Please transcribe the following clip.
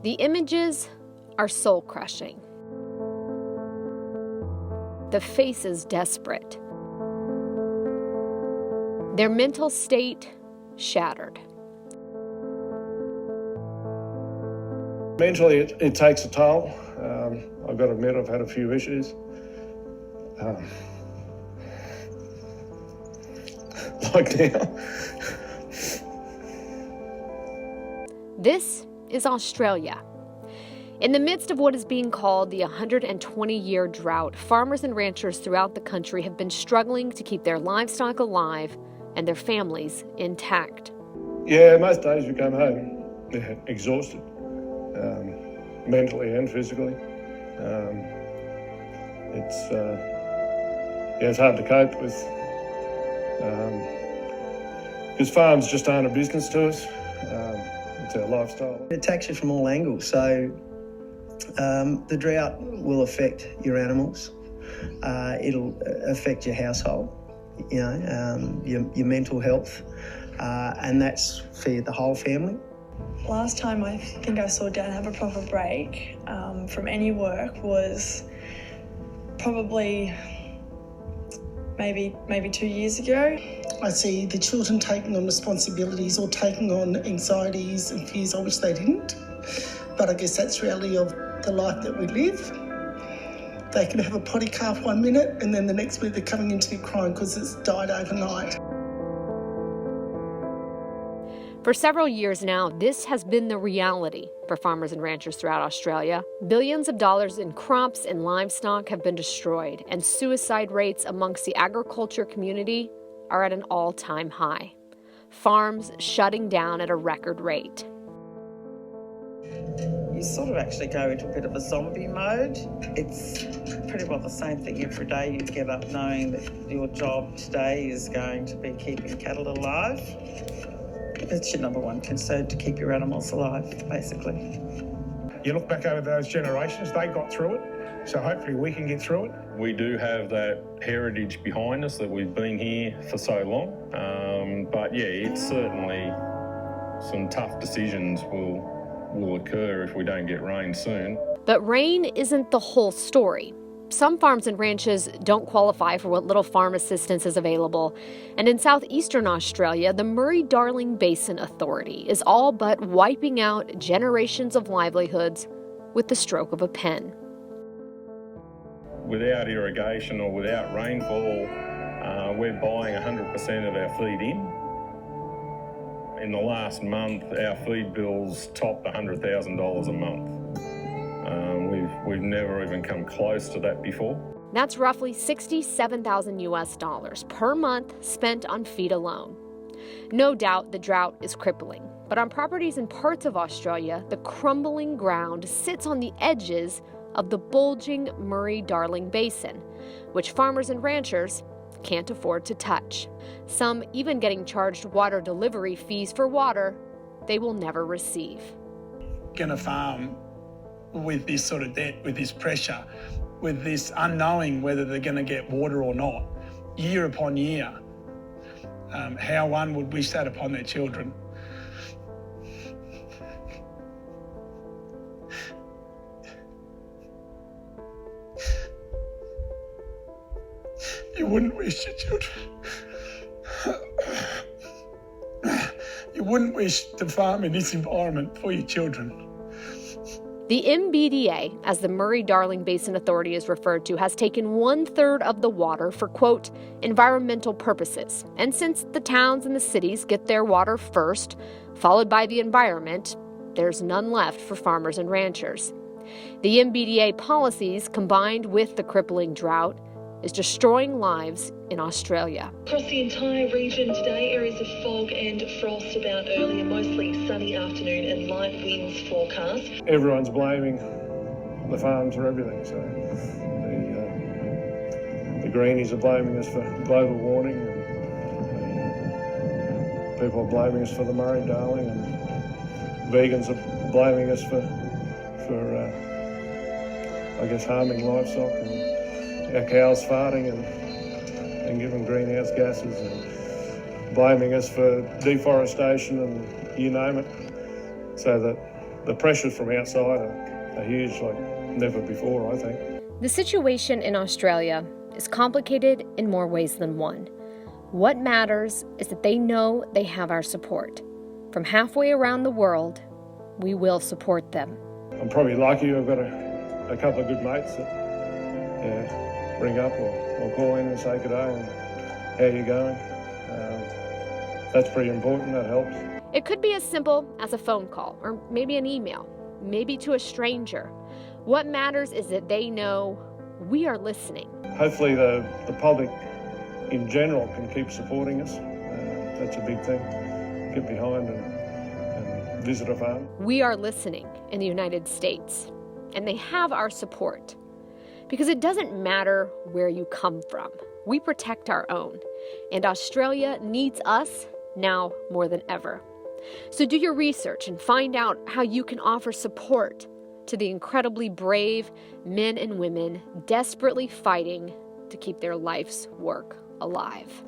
The images are soul-crushing. The faces desperate. Their mental state shattered. Mentally, it takes a toll. I've got to admit, I've had a few issues. Like now. This is Australia. In the midst of what is being called the 120-year drought, farmers and ranchers throughout the country have been struggling to keep their livestock alive and their families intact. Yeah, most days we come home exhausted, mentally and physically. It's hard to cope with, because farms just aren't a business to us. It's our lifestyle. It attacks you from all angles. So the drought will affect your animals. It'll affect your household, your mental health, and that's for the whole family. Last time I think I saw Dad have a proper break from any work was probably maybe 2 years ago. I see the children taking on responsibilities or taking on anxieties and fears I wish they didn't. But I guess that's reality of the life that we live. They can have a potty calf 1 minute and then the next minute they're coming into crying because it's died overnight. For several years now, this has been the reality for farmers and ranchers throughout Australia. Billions of dollars in crops and livestock have been destroyed, and suicide rates amongst the agriculture community are at an all-time high. Farms shutting down at a record rate. You sort of actually go into a bit of a zombie mode. It's pretty well the same thing every day. You get up knowing that your job today is going to be keeping cattle alive. It's your number one concern, to keep your animals alive, basically. You look back over those generations, they got through it, so hopefully we can get through it. We do have that heritage behind us that we've been here for so long, but yeah, it's certainly some tough decisions will occur if we don't get rain soon. But rain isn't the whole story. Some farms and ranches don't qualify for what little farm assistance is available. And in southeastern Australia, the Murray-Darling Basin Authority is all but wiping out generations of livelihoods with the stroke of a pen. Without irrigation or without rainfall, we're buying 100% of our feed in. In the last month, our feed bills topped $100,000 a month. We've never even come close to that before. That's roughly $67,000 US per month spent on feed alone. No doubt the drought is crippling, but on properties in parts of Australia, the crumbling ground sits on the edges of the bulging Murray-Darling Basin, which farmers and ranchers can't afford to touch. Some even getting charged water delivery fees for water they will never receive. Gonna farm with this sort of debt, with this pressure, with this unknowing whether they're going to get water or not, year upon year. How one would wish that upon their children. You wouldn't wish your children. You wouldn't wish to farm in this environment for your children. The MBDA, as the Murray-Darling Basin Authority is referred to, has taken 1/3 of the water for, quote, environmental purposes. And since the towns and the cities get their water first, followed by the environment, there's none left for farmers and ranchers. The MBDA policies, combined with the crippling drought, is destroying lives in Australia. Across the entire region today, areas of fog and frost about early and mostly sunny afternoon and light winds forecast. Everyone's blaming the farms for everything, so the greenies are blaming us for global warming, and people are blaming us for the Murray-Darling, and vegans are blaming us for I guess, harming livestock, and our cows farting and giving greenhouse gases, and blaming us for deforestation and you name it, so that the pressures from outside are huge, like never before, I think. The situation in Australia is complicated in more ways than one. What matters is that they know they have our support. From halfway around the world, we will support them. I'm probably lucky I've got a couple of good mates that ring up or call in and say good day and how you going. That's pretty important, that helps. It could be as simple as a phone call or maybe an email, maybe to a stranger. What matters is that they know we are listening. Hopefully the public in general can keep supporting us. That's a big thing. Get behind and visit a farm. We are listening in the United States, and they have our support. Because it doesn't matter where you come from. We protect our own, and Australia needs us now more than ever. So do your research and find out how you can offer support to the incredibly brave men and women desperately fighting to keep their life's work alive.